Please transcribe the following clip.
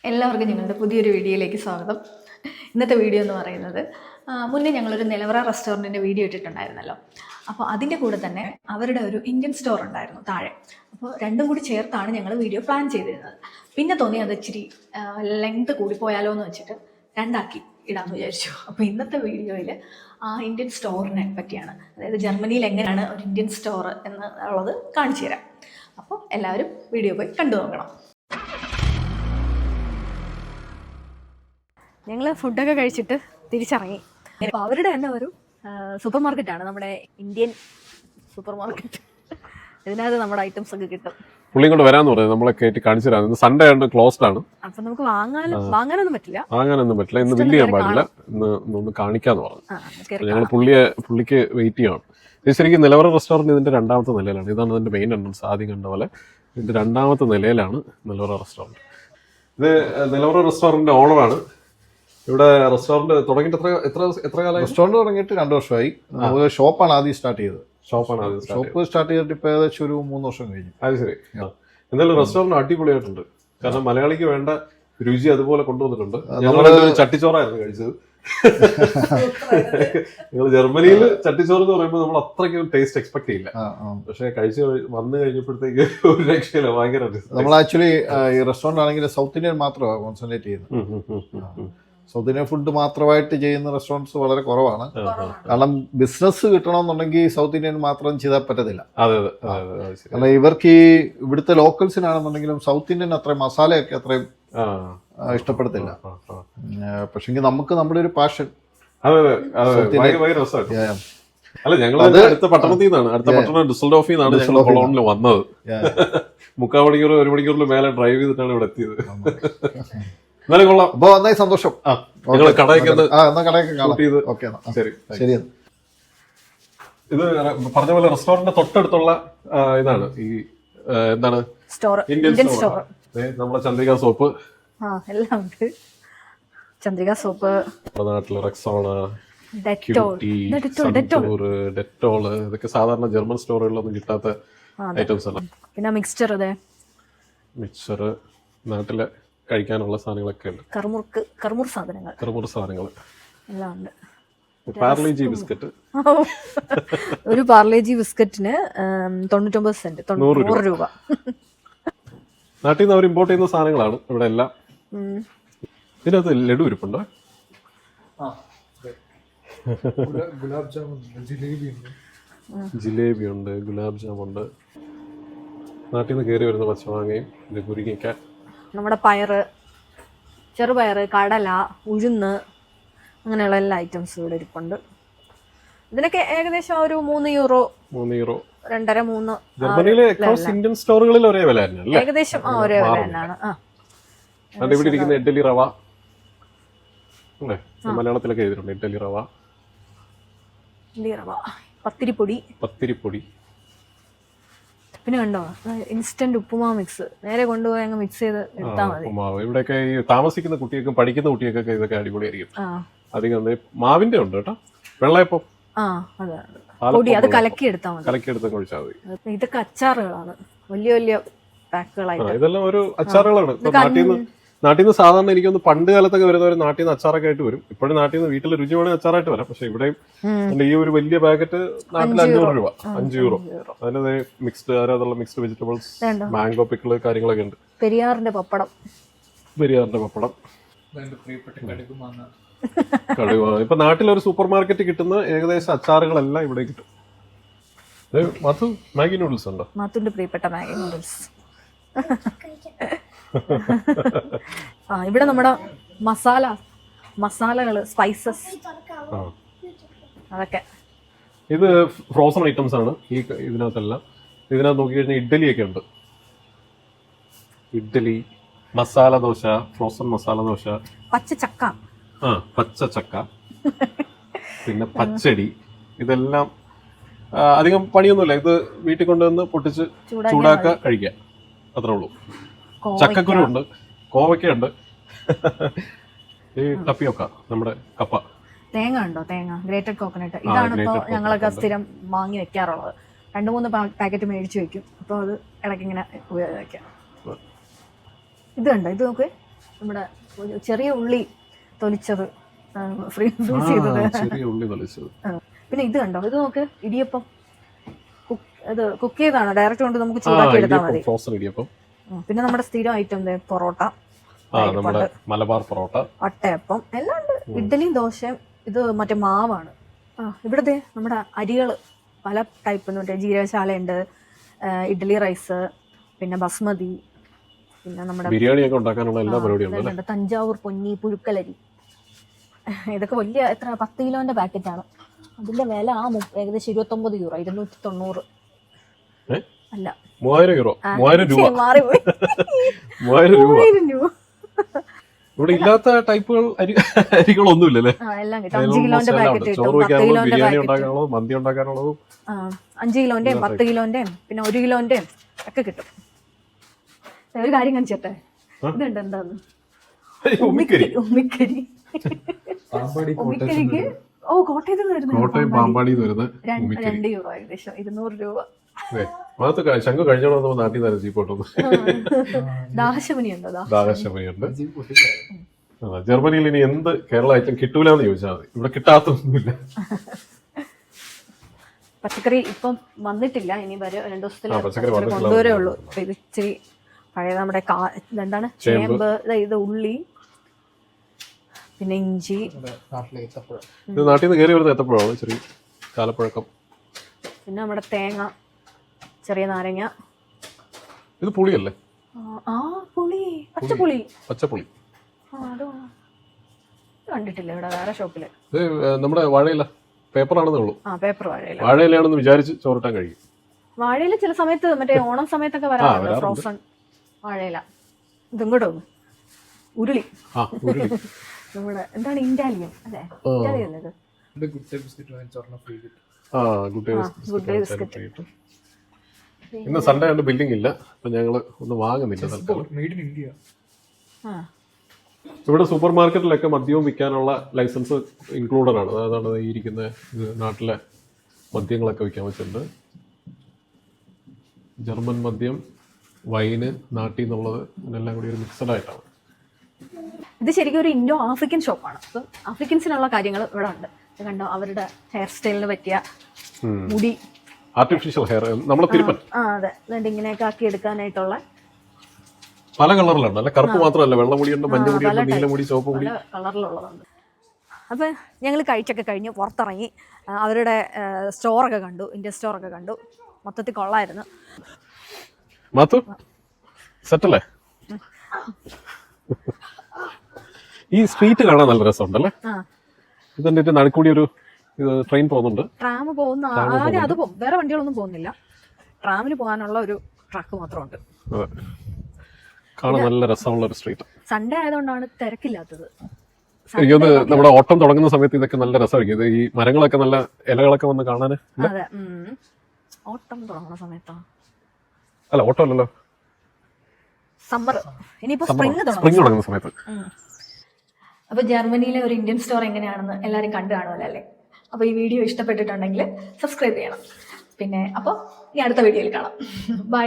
എല്ലാവർക്കും ഞങ്ങളുടെ പുതിയൊരു വീഡിയോയിലേക്ക് സ്വാഗതം. ഇന്നത്തെ വീഡിയോ എന്ന് പറയുന്നത് മുന്നേ ഞങ്ങളൊരു നിലവറ റെസ്റ്റോറൻറ്റിൻ്റെ വീഡിയോ ഇട്ടിട്ടുണ്ടായിരുന്നല്ലോ. അപ്പോൾ അതിൻ്റെ കൂടെ തന്നെ അവരുടെ ഒരു ഇന്ത്യൻ സ്റ്റോർ ഉണ്ടായിരുന്നു താഴെ. അപ്പോൾ രണ്ടും കൂടി ചേർത്താണ് ഞങ്ങൾ വീഡിയോ പ്ലാൻ ചെയ്തിരുന്നത്. പിന്നെ തോന്നി അത് ഇച്ചിരി ലെങ്ത് കൂടിപ്പോയാലോ എന്ന് വെച്ചിട്ട് രണ്ടാക്കി ഇടാമെന്ന് വിചാരിച്ചു. അപ്പോൾ ഇന്നത്തെ വീഡിയോയിൽ ആ ഇന്ത്യൻ സ്റ്റോറിനെ പറ്റിയാണ്, അതായത് ജർമ്മനിയിൽ എങ്ങനെയാണ് ഒരു ഇന്ത്യൻ സ്റ്റോർ എന്നുള്ളത് കാണിച്ചു തരാം. അപ്പോൾ എല്ലാവരും വീഡിയോ പോയി കണ്ടു നോക്കണം. ഞങ്ങൾ ഫുഡൊക്കെ കഴിച്ചിട്ട് തിരിച്ചിറങ്ങി. അപ്പോൾ അവരുടെ തന്നെ ഒരു സൂപ്പർ മാർക്കറ്റാണ്, നമ്മുടെ ഇന്ത്യൻ സൂപ്പർ മാർക്കറ്റ്. ഇതിനകത്ത് നമ്മുടെ ഐറ്റംസ് ഒക്കെ കിട്ടും. പുള്ളി ഇങ്ങോട്ട് വരാന്ന് പറയുന്നത് നമ്മളെ കയറ്റി കാണിച്ചു തരാം. ഇന്ന് സൺഡേ ആണ്, ക്ലോസ്ഡ് ആണ്. അപ്പൊ നമുക്ക് വാങ്ങാനൊന്നും പറ്റില്ല. ഇന്ന് ബില്ല് ചെയ്യാൻ പാടില്ല, ഒന്ന് കാണിക്കാന്ന് പറഞ്ഞു. ഞങ്ങൾ പുള്ളിക്ക് വെയിറ്റ് ചെയ്യണം. ഇത് ശരിക്കും നിലവറ റെസ്റ്റോറൻറ്റ് ഇതിന്റെ രണ്ടാമത്തെ നിലയിലാണ്. ഇതാണ് ഇതിന്റെ മെയിൻ എൻട്രൻസ്. ആദ്യം കണ്ട പോലെ ഇതിന്റെ രണ്ടാമത്തെ നിലയിലാണ് നിലവറ റെസ്റ്റോറൻറ്റ്. ഇത് നിലവറ റെസ്റ്റോറൻറ്റിന്റെ ഓണറാണ്. ഇവിടെ റെസ്റ്റോറൻറ്റ് തുടങ്ങിയിട്ട് എത്ര കാലം? റെസ്റ്റോറൻറ്റ് തുടങ്ങിയിട്ട് 2 വർഷമായി. നമുക്ക് ഷോപ്പാണ് ആദ്യം സ്റ്റാർട്ട് ചെയ്തത്. ഷോപ്പ് സ്റ്റാർട്ട് ചെയ്തിട്ട് ഇപ്പോൾ ഏകദേശം ഒരു 3 വർഷം കഴിഞ്ഞു. അത് ശരി. എന്തായാലും റെസ്റ്റോറൻറ്റ് അടിപൊളിയായിട്ടുണ്ട്. കാരണം മലയാളിക്ക് വേണ്ട രുചി അതുപോലെ കൊണ്ടുവന്നിട്ടുണ്ട്. ഞങ്ങൾ ചട്ടിച്ചോറായിരുന്നു കഴിച്ചത്. നിങ്ങൾ ജർമ്മനിയിൽ ചട്ടിച്ചോറ് എന്ന് പറയുമ്പോൾ നമ്മൾ അത്രയ്ക്ക് ടേസ്റ്റ് എക്സ്പെക്ട് ചെയ്യില്ല. പക്ഷെ വന്നു കഴിഞ്ഞപ്പോഴത്തേക്ക് ഒരു രക്ഷയില്ല, ഭയങ്കര. നമ്മൾ ആക്ച്വലി ഈ റെസ്റ്റോറൻറ്റ് ആണെങ്കിൽ സൗത്ത് ഇന്ത്യൻ മാത്രമാണ് കോൺസെൻട്രേറ്റ് ചെയ്യുന്നത്. സൗത്ത് ഇന്ത്യൻ ഫുഡ് മാത്രമായിട്ട് ചെയ്യുന്ന റെസ്റ്റോറൻറ്റ്സ് വളരെ കുറവാണ്. കാരണം ബിസിനസ് കിട്ടണമെന്നുണ്ടെങ്കിൽ സൗത്ത് ഇന്ത്യൻ മാത്രം ചെയ്താൽ പറ്റത്തില്ല. കാരണം ഇവർക്ക് ഈ ഇവിടുത്തെ ലോക്കൽസിനാണെന്നുണ്ടെങ്കിലും സൗത്ത് ഇന്ത്യൻ അത്രയും മസാലയൊക്കെ അത്രയും ഇഷ്ടപ്പെടത്തില്ല. പക്ഷെങ്കിൽ നമുക്ക് നമ്മുടെ ഒരു പാഷൻ. അല്ല, ഞങ്ങൾ അടുത്ത പട്ടണത്തിൽ നിന്നാണ്, അടുത്ത പട്ടണം ഡിസൽഡോഫിൽ നിന്നാണ് ഞങ്ങൾ കൊളോണിൽ വന്നത്. 3/4 മണിക്കൂർ 1 മണിക്കൂറിൽ മേലെ ഡ്രൈവ് ചെയ്തിട്ടാണ് ഇവിടെ എത്തിയത്. എന്നാലും കൊള്ളാം. അപ്പൊ നന്നായി സന്തോഷം. ശരി. ഇത് പറഞ്ഞ പോലെ റെസ്റ്റോറന്റ് തൊട്ടടുത്തുള്ള ഇതാണ് ഈ എന്താണ് ഇന്ത്യൻ സ്റ്റോർ. നമ്മുടെ ചന്ദ്രിക സോപ്പ് എല്ലാം ഉണ്ട്. ചന്ദ്രിക സോപ്പ്, നാട്ടില് റെക്സോണ, ഡെറ്റോള്, ഇതൊക്കെ സാധാരണ ജർമ്മൻ സ്റ്റോറുകളിലൊന്നും കിട്ടാത്ത ഐറ്റംസ് ആണ്. പിന്നെ മിക്സ്ചർ നാട്ടിലെ കഴിക്കാനുള്ള സാധനങ്ങളൊക്കെ ഉണ്ട്. കർമുർ സാധനങ്ങൾ എല്ലാം ഉണ്ട്. പാർലേജി ബിസ്ക്കറ്റ്, ഒരു പാർലേജി ബിസ്ക്കറ്റിന് 99 സെന്റ്, 100 രൂപ. നാട്ടിൽ നിന്ന് അവർ ഇമ്പോർട്ട് ചെയ്യുന്ന സാധനങ്ങളാണ് ഇവിടെ എല്ലാം. ഇതിനകത്ത് ലഡു ഇരിപ്പുണ്ടോ? ജിലേബി ഉണ്ട്, ഗുലാബ് ജാമുണ്ട്. നാട്ടിൽ നിന്ന് കയറി വരുന്ന പച്ചമാങ്ങയും ഇത് കുരുങ്ങിക്ക, നമ്മുടെ പയറ്, ചെറുപയറ്, കടല, ഉഴുന്ന്, അങ്ങനെയുള്ള എല്ലാ ഐറ്റംസും ഇവിടെ ഇരിപ്പുണ്ട്. ഇതിനൊക്കെ ഏകദേശം ഒരു 3 യൂറോ, 2.5-3. ജർമ്മനിയിലെ ഇന്ത്യൻ സ്റ്റോറുകളിൽ ഒരേ വില ഏകദേശം ഒരേ വില തന്നെയാണ്. ഇവിടെ ഇരിക്കുന്ന ഇഡ്ഡലി റവ അല്ലേ, മലയാളത്തിലൊക്കെ എഴുതിയിട്ടുണ്ട്. ഇഡ്ഡലി റവ, പത്തിരിപ്പൊടി. പിന്നെ കണ്ടോ, ഇൻസ്റ്റന്റ് ഉപ്പുമാ മിക്സ്. നേരെ കൊണ്ടുപോയി അങ്ങ് മിക്സ് ചെയ്ത് എടുത്താൽ മതി. ഇവിടെയൊക്കെ ഈ താമസിക്കുന്ന കുട്ടികൾക്കും പഠിക്കുന്ന കുട്ടികൾക്കൊക്കെ ഇതൊക്കെ അടിപൊളിയായിരിക്കും. അധികം മാവിന്റെ ഉണ്ട് കേട്ടോ, വെള്ളയപ്പം. അത് കലക്കിയെടുത്താൽ മതി. കലക്കിയെടുത്ത് കഴിച്ചാൽ മതി. ഇതൊക്കെ അച്ചാറുകളാണ്, വലിയ പാക്കുകളായിട്ട്. ഇതെല്ലാം ഒരു അച്ചാറുകളാണ്. നാട്ടിൽ നിന്ന് സാധാരണ എനിക്കൊന്ന് പണ്ട് കാലത്തൊക്കെ വരുന്നവർ നാട്ടിൽ നിന്ന് അച്ചാറൊക്കെ ആയിട്ട് വരും. ഇപ്പോഴും നാട്ടിൽ നിന്ന് വീട്ടിൽ രുചി വേണമെങ്കിൽ അച്ചാറായിട്ട് വരാം. പക്ഷെ ഇവിടെയും ഈ ഒരു വലിയ പാക്കറ്റ് നാട്ടിൽ 500 രൂപ, 5 യൂറോ. അതിന് mixed mixed vegetables, mango pickle, കാര്യങ്ങളൊക്കെ ഉണ്ട്. പെരിയാറിന്റെ പപ്പടം. കടുക്. ഇപ്പൊ നാട്ടിലൊരു സൂപ്പർ മാർക്കറ്റ് കിട്ടുന്ന ഏകദേശം അച്ചാറുകളെല്ലാം ഇവിടെ കിട്ടും. മാഗി നൂഡിൽസ് ഉണ്ടോ? മാത്തുന്റെ പ്രിയപ്പെട്ട മാഗി നൂഡിൽസ്. ഇവിടെ നമ്മുടെ മസാലകള്, സ്പൈസസ്, അതൊക്കെ. ഇത് ഫ്രോസൺ ഐറ്റംസ് ആണ് ഇതിനകത്തെല്ലാം. ഇതിനകത്ത് നോക്കി കഴിഞ്ഞാൽ ഇഡ്ഡലിയൊക്കെ ഉണ്ട്. ഇഡ്ഡലി, മസാല ദോശ, ഫ്രോസൺ മസാല ദോശ, പച്ച ചക്ക, പിന്നെ പച്ചടി. ഇതെല്ലാം അധികം പണിയൊന്നുമില്ല. ഇത് വീട്ടിൽ കൊണ്ടുവന്ന് പൊട്ടിച്ച് ചൂടാക്കുക, കഴിക്കുക, അത്രേ ഉള്ളൂ. ചക്കക്കുരു ഉണ്ട്, കോവയ്ക്കുണ്ട്, ഈ ടപ്പിയൊക്ക, നമ്മുടെ കപ്പ. തേങ്ങ ഉണ്ടോ? Grated coconut. ഇതാണ് ഇപ്പോൾ ഞങ്ങളൊക്കെ സ്ഥിരം വാങ്ങി വെക്കാറുള്ളത്. 2-3 പാക്കറ്റ് മേടിച്ച് വെക്കും. അപ്പോൾ അത് ഇടയ്ക്ക് ഇങ്ങനെ ഉപയോഗിക്കാം. ഇത് കണ്ടോ, ഇത് നോക്ക്. നമ്മുടെ ഒരു ചെറിയ ഉള്ളി തൊലിച്ചത്, ഫ്രീസ് ചെയ്തത്. ചെറിയ ഉള്ളി തൊലിച്ചത്. പിന്നെ ഇത് കണ്ടോ, ഇത് നോക്ക്, ഇടിയപ്പം. ഇത് കുക്ക് ചെയ്താണ്, ഡയറക്റ്റ് കൊണ്ട് നമുക്ക് ചൂടാക്കി എടുത്താൽ മതി. ഫ്രോസൺ ഇടിയപ്പം. പിന്നെ നമ്മുടെ സ്ഥിരം ഐറ്റം പൊറോട്ട, നമ്മുടെ മലബാർ പൊറോട്ട, വട്ടയപ്പം എല്ലാം ഉണ്ട്. ഇഡ്ഡലിയും ദോശയും. ഇത് മറ്റേ മാവാണ്. ഇവിടത്തെ നമ്മുടെ അരികള് പല ടൈപ്പ്, മറ്റേ ജീരകശാലയുണ്ട്, ഇഡ്ഡലി റൈസ്, പിന്നെ ബസ്മതി, പിന്നെ നമ്മുടെ ബിരിയാണിയൊക്കെ ഉണ്ടാക്കാനുള്ള എല്ലാ പരിപാടിയും. തഞ്ചാവൂർ പൊന്നി പുഴുക്കലരി. ഇതൊക്കെ വലിയ എത്ര 10 കിലോന്റെ പാക്കറ്റാണ്. അതിന്റെ വില ഏകദേശം 29 യൂറോ, 290. അല്ല 3000 യൂറോ, 3000 രൂപ. മാറിപ്പോയി, 3000 രൂപ. 3000 രൂപ. ഇവിടെ ഇല്ലാത്ത ടൈപ്പുകൾ അരികളൊന്നുമില്ലല്ലേ? എല്ലാം കിട്ടും. 5 കിലോന്റെ പാക്കറ്റ് കിട്ടും, 10 കിലോന്റെ ബിരിയാണി ഉണ്ടാക്കാനുള്ളതും മന്തി ഉണ്ടാക്കാനുള്ളതും 5 കിലോന്റെയും 10 കിലോന്റെയും പിന്നെ 1 കിലോന്റെയും ഒക്കെ കിട്ടും. ഒരു കാര്യം കാണിച്ചട്ടെ, ഇതുണ്ട് എന്താന്ന്, ഉമ്മിക്കരി. ഉമ്മിക്കരിക്ക് കോട്ടയത്ത് നിന്ന് കോട്ടയം പാമ്പാടിയിൽ നിന്ന് വരുന്ന 2 യൂറോ, ഏകദേശം 200 രൂപ. ശംഖു കഴിഞ്ഞോളൂ നമ്മൾ നാട്ടിൽ നിന്ന് ജീപ്പോട്ടൊന്ന്. ദാഹശമനിയുണ്ടോ? ദാഹശമനിയുണ്ട്. ജർമ്മനിയിൽ ഇനി എന്ത് കേരള ഐറ്റം കിട്ടൂലെന്ന് ചോദിച്ചാൽ മതി, ഇവിടെ കിട്ടാത്തൊന്നുമില്ല. പച്ചക്കറി ഇപ്പം വന്നിട്ടില്ല, ഇനി 2 ദിവസത്തിൽ കൊണ്ടുവരേ ഉള്ളൂ. ഇത് ഇച്ചിരി പഴയ നമ്മുടെ എന്താണ് ചേമ്പ്, ഇത് ഉള്ളി, പിന്നെ ഇഞ്ചി. ഇത് നാട്ടിൽ നിന്ന് കയറി വരുന്ന ഏത്തപ്പഴമാണ്, ചെറിയ കാലപ്പഴക്കം. പിന്നെ നമ്മുടെ തേങ്ങ, ചെറിയ നാരങ്ങ. ഇത് പുളിയല്ലേ? പുളി, പച്ചപ്പുളി. പച്ചപ്പുളി അത് കണ്ടിട്ടില്ല ഇവിടെ വേറെ ഷോപ്പില്. ഇത് നമ്മുടെ വാഴയില പേപ്പറാണെന്നേ ഉള്ളൂ. പേപ്പർ വാഴയില. വാഴയിലാണെന്ന് വിചാരിച്ച് ചോറിട്ടാൻ കഴിയും. വാഴയില ചില സമയത്ത് മറ്റേ ഓണം സമയത്തൊക്കെ വരാറുണ്ട്, ഫ്രോസൺ വാഴയില. ഇതും കൂടെ ഉരുളി. നമ്മുടെ എന്താണ്, ഇൻഡാലിയം അല്ലേ? ഇൻഡാലിയം അല്ലേ ഇത്? Good day biscuit. ഇന്ന് സൺഡേ ആയിട്ട് ബില്ലിംഗ് ഇല്ല, അപ്പൊ ഞങ്ങള് ഒന്നും വാങ്ങുന്നില്ല തൽക്കാലം. ഇവിടെ സൂപ്പർ മാർക്കറ്റിലൊക്കെ മദ്യവും വിൽക്കാനുള്ള ലൈസൻസ് ഇൻക്ലൂഡഡ് ആണ്. അതാണ് ഈ ഇരിക്കുന്ന നാട്ടിലെ മദ്യങ്ങളൊക്കെ വിൽക്കാൻ വെച്ചിട്ടുണ്ട്. ജർമ്മൻ മദ്യം, വൈന്, നാട്ടിൽ നിന്നുള്ളത്, ഇതെല്ലാം കൂടി ഒരു മിക്സഡ് ആയിട്ടാണ്. ഇത് ശരിക്കും ഒരു ഇൻഡോ ആഫ്രിക്കൻ ഷോപ്പാണ്. അപ്പം ആഫ്രിക്കൻസിനുള്ള കാര്യങ്ങൾ ഇവിടെ ഉണ്ട്. കണ്ടോ, അവരുടെ ഹെയർ സ്റ്റൈലിന് പറ്റിയ മുടി, ആർട്ടിഫിഷ്യൽ ഹെയർ, നമ്മളെ തിരുപ്പൻ. അതെ, ഇങ്ങനെയൊക്കെ ആക്കി എടുക്കാനായിട്ടുള്ള പല കളറിലുണ്ട്. അല്ല കറുപ്പ് മാത്രമല്ല, വെള്ളമുടിയുണ്ട്, മഞ്ഞമുടിയുണ്ട്, നീലമുടി, ചുവപ്പ് മുടി, കളറിലുള്ളതുണ്ട്. അപ്പം ഞങ്ങൾ കഴിച്ചൊക്കെ കഴിഞ്ഞ് പുറത്തിറങ്ങി അവരുടെ സ്റ്റോറൊക്കെ കണ്ടു, ഇന്ത്യൻ സ്റ്റോറൊക്കെ കണ്ടു. മൊത്തത്തിൽ കൊള്ളായിരുന്നു. മാത്തു സെറ്റല്ലേ? ഈ സ്ട്രീറ്റ് കാണാൻ നല്ല രസമുണ്ടല്ലേ? ഇതിന്റെ നടുക്കൂടി ഒരു ട്രെയിൻ പോകുന്നുണ്ട്, ട്രാം പോകുന്ന. അത് പോകും, വേറെ വണ്ടികളൊന്നും പോകുന്നില്ല. ട്രാമിന് പോകാനുള്ള ഒരു ട്രാക്ക് മാത്രമുണ്ട്. കാണാൻ നല്ല രസമുള്ള ഒരു സ്ട്രീറ്റ്. സൺഡേ ആയതുകൊണ്ടാണ് തിരക്കില്ലാത്തത്. എനിക്കൊന്ന് നമ്മുടെ ഓട്ടം തുടങ്ങുന്ന സമയത്ത് ഇതൊക്കെ നല്ല രസമായിരിക്കും. ഇത് ഈ മരങ്ങളൊക്കെ നല്ല ഇലകളൊക്കെ വന്ന് കാണാൻ. അതെ, ഓട്ടം തുടങ്ങുന്ന സമയത്താ. അല്ല, ഓട്ടം അല്ലല്ലോ, സമ്മർ. ഇനിയിപ്പോ സ്പ്രിംഗ് തുടങ്ങുന്ന സമയത്ത്. അപ്പൊ ജർമ്മനിയിലെ ഒരു ഇന്ത്യൻ സ്റ്റോർ എങ്ങനെയാണെന്ന് എല്ലാവരും കണ്ടു കാണുമല്ലോ അല്ലേ? അപ്പൊ ഈ വീഡിയോ ഇഷ്ടപ്പെട്ടിട്ടുണ്ടെങ്കിൽ സബ്സ്ക്രൈബ് ചെയ്യണം. പിന്നെ അപ്പോൾ ഈ അടുത്ത വീഡിയോയിൽ കാണാം. ബൈ.